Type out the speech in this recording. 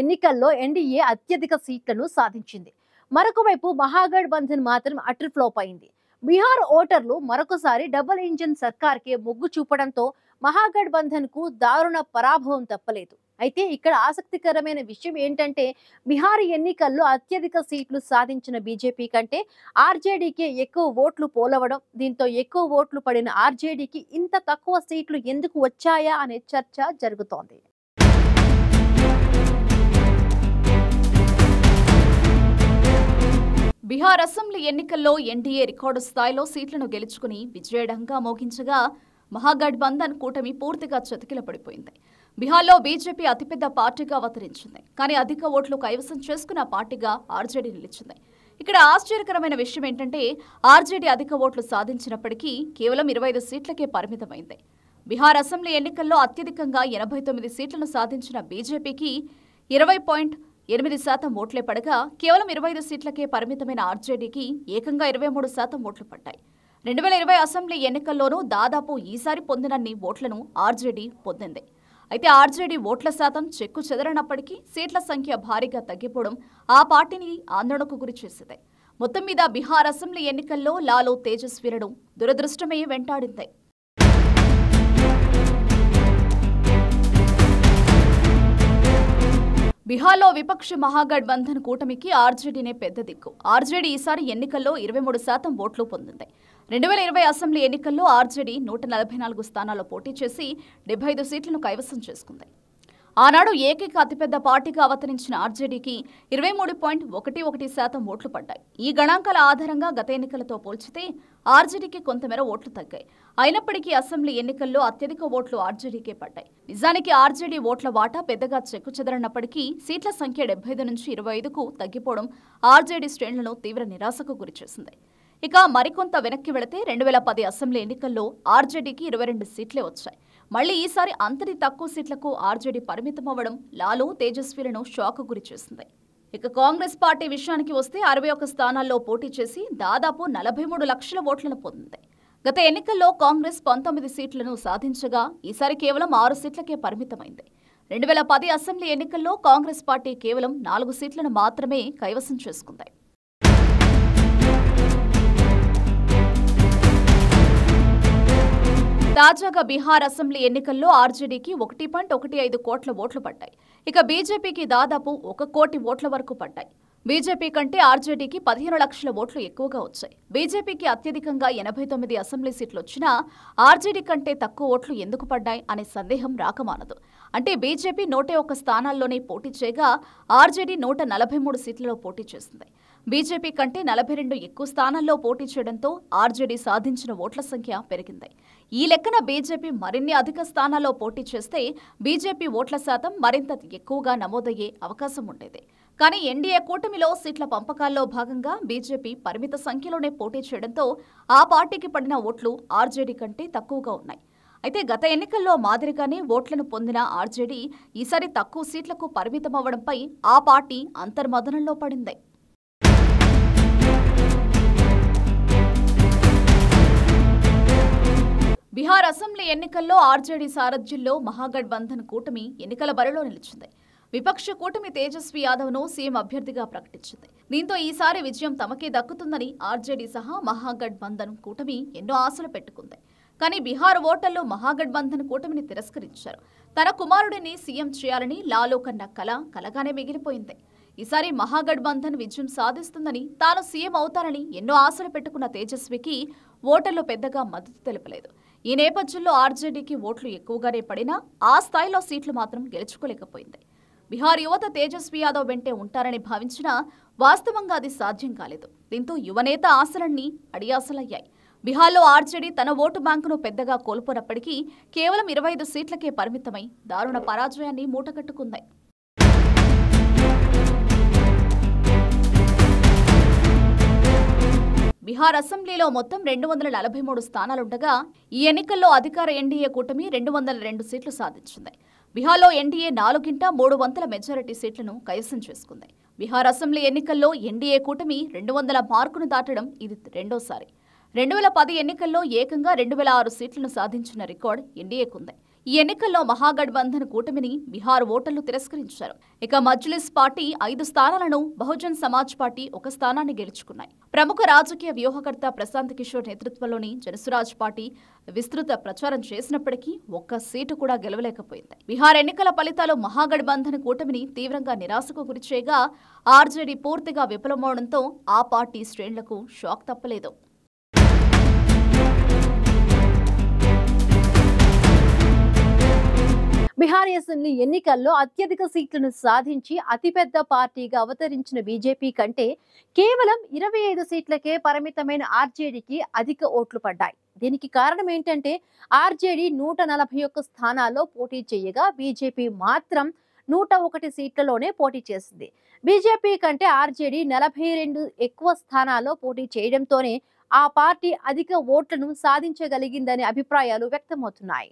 ఎన్నికల్లో ఎన్డీఏ అత్యధిక సీట్లను సాధించింది. మరొక వైపు మహాగఠబంధన్ మాత్రం అటర్ ఫ్లాప్ అయింది. బీహార్ ఓటర్లు మరొకసారి డబుల్ ఇంజిన్ సర్కార్కే మొగ్గు చూపడంతో మహాగఠబంధన్ కు దారుణ పరాభవం తప్పలేదు. అయితే ఇక్కడ ఆసక్తికరమైన విషయం ఏంటంటే బీహార్ ఎన్నికల్లో అత్యధిక సీట్లు సాధించిన బీజేపీ కంటే ఆర్జేడీకే ఎక్కువ ఓట్లు పోలవడం, దీంతో ఎక్కువ ఓట్లు పడిన ఆర్జేడీకి ఇంత తక్కువ సీట్లు ఎందుకు వచ్చాయా అనే చర్చ జరుగుతోంది. బీహార్ అసెంబ్లీ ఎన్నికల్లో ఎన్డీఏ రికార్డు స్థాయిలో సీట్లను గెలుచుకుని విజయడంగా మోగించగా మహాగఠబంధన్ కూటమి పూర్తిగా చతికిల పడిపోయింది. బీహార్లో బీజేపీ అతిపెద్ద పార్టీగా అవతరించింది. కానీ అధిక ఓట్లు కైవసం చేసుకున్న పార్టీగా ఆర్జేడీ నిలిచింది. ఇక్కడ ఆశ్చర్యకరమైన విషయం ఏంటంటే ఆర్జేడీ అధిక ఓట్లు సాధించినప్పటికీ కేవలం 25 సీట్లకే పరిమితమైంది. బీహార్ అసెంబ్లీ ఎన్నికల్లో అత్యధికంగా 89 సీట్లను సాధించిన బీజేపీకి 20.8% ఓట్లే పడగా కేవలం 25 సీట్లకే పరిమితమైన ఆర్జేడీకి ఏకంగా 23% ఓట్లు పడ్డాయి. 2020 అసెంబ్లీ ఎన్నికల్లోనూ దాదాపు ఈసారి పొందినన్ని ఓట్లను ఆర్జేడీ పొందింది. అయితే ఆర్జేడీ ఓట్ల శాతం చెక్కు చెదరనప్పటికీ సీట్ల సంఖ్య భారీగా తగ్గిపోవడం ఆ పార్టీని ఆందోళనకు గురిచేసింది. మొత్తం మీద బీహార్ అసెంబ్లీ ఎన్నికల్లో లాలూ తేజస్వీలను దురదృష్టమే వెంటాడింది. బీహార్లో విపక్ష మహాగఠబంధన్ కూటమికి ఆర్జేడీనే పెద్ద దిక్కు. ఆర్జేడీ ఈసారి ఎన్నికల్లో 23% ఓట్లు పొందింది. 2020 అసెంబ్లీ ఎన్నికల్లో ఆర్జేడీ 144 స్థానాల్లో పోటీ చేసి 75 సీట్లను కైవసం చేసుకుంది. ఆనాడు ఏకైక అతిపెద్ద పార్టీగా అవతరించిన ఆర్జేడీకి 23.11% ఓట్లు పడ్డాయి. ఈ గణాంకాల ఆధారంగా గత ఎన్నికలతో పోల్చితే ఆర్జేడీకి కొంతమేర ఓట్లు తగ్గాయి. అయినప్పటికీ అసెంబ్లీ ఎన్నికల్లో అత్యధిక ఓట్లు ఆర్జేడీకే పడ్డాయి. నిజానికి ఆర్జేడీ ఓట్ల వాటా పెద్దగా చెక్కు చెదరనప్పటికీ సీట్ల సంఖ్య 75 నుంచి 25కు తగ్గిపోవడం ఆర్జేడీ శ్రేణులను తీవ్ర నిరాశకు గురిచేసింది. ఇక మరికొంత వెనక్కి వెళితే 2010 అసెంబ్లీ ఎన్నికల్లో ఆర్జేడీకి 22 సీట్లే వచ్చాయి. మళ్లీ ఈసారి అంతటి తక్కువ సీట్లకు ఆర్జేడీ పరిమితమవ్వడం లాలూ తేజస్వీలను షాక్ గురిచేసింది. ఇక కాంగ్రెస్ పార్టీ విషయానికి వస్తే 61 స్థానాల్లో పోటీ చేసి దాదాపు 43 లక్షల ఓట్లను పొందింది. గత ఎన్నికల్లో కాంగ్రెస్ 19 సీట్లను సాధించగా ఈసారి కేవలం 6 సీట్లకే పరిమితమైంది. 2010 అసెంబ్లీ ఎన్నికల్లో కాంగ్రెస్ పార్టీ కేవలం 4 సీట్లను మాత్రమే కైవసం చేసుకుంది. తాజాగా బీహార్ అసెంబ్లీ ఎన్నికల్లో ఆర్జేడీకి 1.15 కోట్ల ఓట్లు పడ్డాయి. ఇక బీజేపీకి దాదాపు 1 కోటి ఓట్ల వరకు పడ్డాయి. బీజేపీ కంటే ఆర్జేడీకి 15 లక్షల ఓట్లు ఎక్కువగా వచ్చాయి. బీజేపీకి అత్యధికంగా 89 అసెంబ్లీ సీట్లు వచ్చినా ఆర్జేడీ కంటే తక్కువ ఓట్లు ఎందుకు పడ్డాయి అనే సందేహం రాకమానదు. అంటే బీజేపీ 101 స్థానాల్లోనే పోటీ చేయగా ఆర్జేడీ 143 సీట్లలో పోటీ చేసింది. బీజేపీ కంటే 42 ఎక్కువ స్థానాల్లో పోటీ చేయడంతో ఆర్జేడీ సాధించిన ఓట్ల సంఖ్య పెరిగింది. ఈ లెక్కన బీజేపీ మరిన్ని అధిక స్థానాల్లో పోటీ చేస్తే బీజేపీ ఓట్ల శాతం మరింత ఎక్కువగా నమోదయ్యే అవకాశం ఉండేది. కానీ ఎన్డీఏ కూటమిలో సీట్ల పంపకాల్లో భాగంగా బీజేపీ పరిమిత సంఖ్యలోనే పోటీ చేయడంతో ఆ పార్టీకి పడిన ఓట్లు ఆర్జేడీ కంటే తక్కువగా ఉన్నాయి. అయితే గత ఎన్నికల్లో మాదిరిగానే ఓట్లను పొందిన ఆర్జేడీ ఈసారి తక్కువ సీట్లకు పరిమితమవ్వడంపై ఆ పార్టీ అంతర్మథనంలో పడింది. బీహార్ అసెంబ్లీ ఎన్నికల్లో ఆర్జేడీ సారథ్యంలో మహాగఠబంధన్ కూటమి ఎన్నికల బరిలో నిలిచింది. విపక్ష కూటమి తేజస్వీ యాదవ్ను సీఎం అభ్యర్థిగా ప్రకటించింది. దీంతో ఈసారి విజయం తమకే దక్కుతుందని ఆర్జేడీ సహా మహాగఠబంధన్ కూటమి ఎన్నో ఆశలు పెట్టుకుంది. కానీ బీహార్ ఓటర్లు మహాగఠబంధన్ కూటమిని తిరస్కరించారు. తన కుమారుడిని సీఎం చేయాలని లాలూ కన్న కల కలగానే మిగిలిపోయింది. ఈసారి మహాగఠబంధన్ విజయం సాధిస్తుందని, తాను సీఎం అవుతారని ఎన్నో ఆశలు పెట్టుకున్న తేజస్వీకి ఓటర్లు పెద్దగా మద్దతు తెలపలేదు. ఈ నేపథ్యంలో ఆర్జేడీకి ఓట్లు ఎక్కువగానే పడినా ఆ స్థాయిలో సీట్లు మాత్రం గెలుచుకోలేకపోయింది. బీహార్ యువత తేజస్వీ యాదవ్ వెంటే ఉంటారని భావించినా వాస్తవంగా అది సాధ్యం కాలేదు. దీంతో యువనేత ఆశలన్నీ అడియాసలయ్యాయి. బీహార్లో ఆర్జేడీ తన ఓటు బ్యాంకును పెద్దగా కోల్పోనప్పటికీ కేవలం 25 సీట్లకే పరిమితమై దారుణ పరాజయాన్ని మూటగట్టుకుంది. బీహార్ అసెంబ్లీలో మొత్తం 243 స్థానాలుండగా ఈ ఎన్నికల్లో అధికార ఎన్డీఏ కూటమి 202 సీట్లు సాధించింది. బీహార్లో ఎన్డీఏ 4/3 మెజారిటీ సీట్లను కైవసం చేసుకుంది. బీహార్ అసెంబ్లీ ఎన్నికల్లో ఎన్డీఏ కూటమి 200 మార్కును దాటడం ఇది రెండోసారి. 2010 ఎన్నికల్లో ఏకంగా 2006 సీట్లను సాధించిన రికార్డు ఎన్డీఏకుంది. ఈ ఎన్నికల్లో మహాగఠబంధన్ కూటమిని బీహార్ ఓటర్లు తిరస్కరించారు. ఇక మజ్లిస్ పార్టీ 5 స్థానాలను, బహుజన్ సమాజ్ పార్టీ 1 స్థానాన్ని గెలుచుకున్నాయి. ప్రముఖ రాజకీయ వ్యూహకర్త ప్రశాంత్ కిషోర్ నేతృత్వంలోని జనసురాజ్ పార్టీ విస్తృత ప్రచారం చేసినప్పటికీ ఒక్క సీటు కూడా గెలవలేకపోయింది. బీహార్ ఎన్నికల ఫలితాలు మహాగఠబంధన్ కూటమిని తీవ్రంగా నిరాశకు గురిచేయగా ఆర్జేడీ పూర్తిగా విఫలమవడంతో ఆ పార్టీ శ్రేణులకు షాక్ తప్పలేదు. బీహార్ అసెంబ్లీ ఎన్నికల్లో అత్యధిక సీట్లను సాధించి అతిపెద్ద పార్టీగా అవతరించిన బీజేపీ కంటే కేవలం 25 సీట్లకే పరిమితమైన ఆర్జేడీకి అధిక ఓట్లు పడ్డాయి. దీనికి కారణం ఏంటంటే ఆర్జేడీ 141 స్థానాల్లో పోటీ చేయగా బీజేపీ మాత్రం 101 సీట్లలోనే పోటీ చేసింది. బీజేపీ కంటే ఆర్జేడీ 42 ఎక్కువ స్థానాల్లో పోటీ చేయడంతోనే ఆ పార్టీ అధిక ఓట్లను సాధించగలిగిందనే అభిప్రాయాలు వ్యక్తమవుతున్నాయి.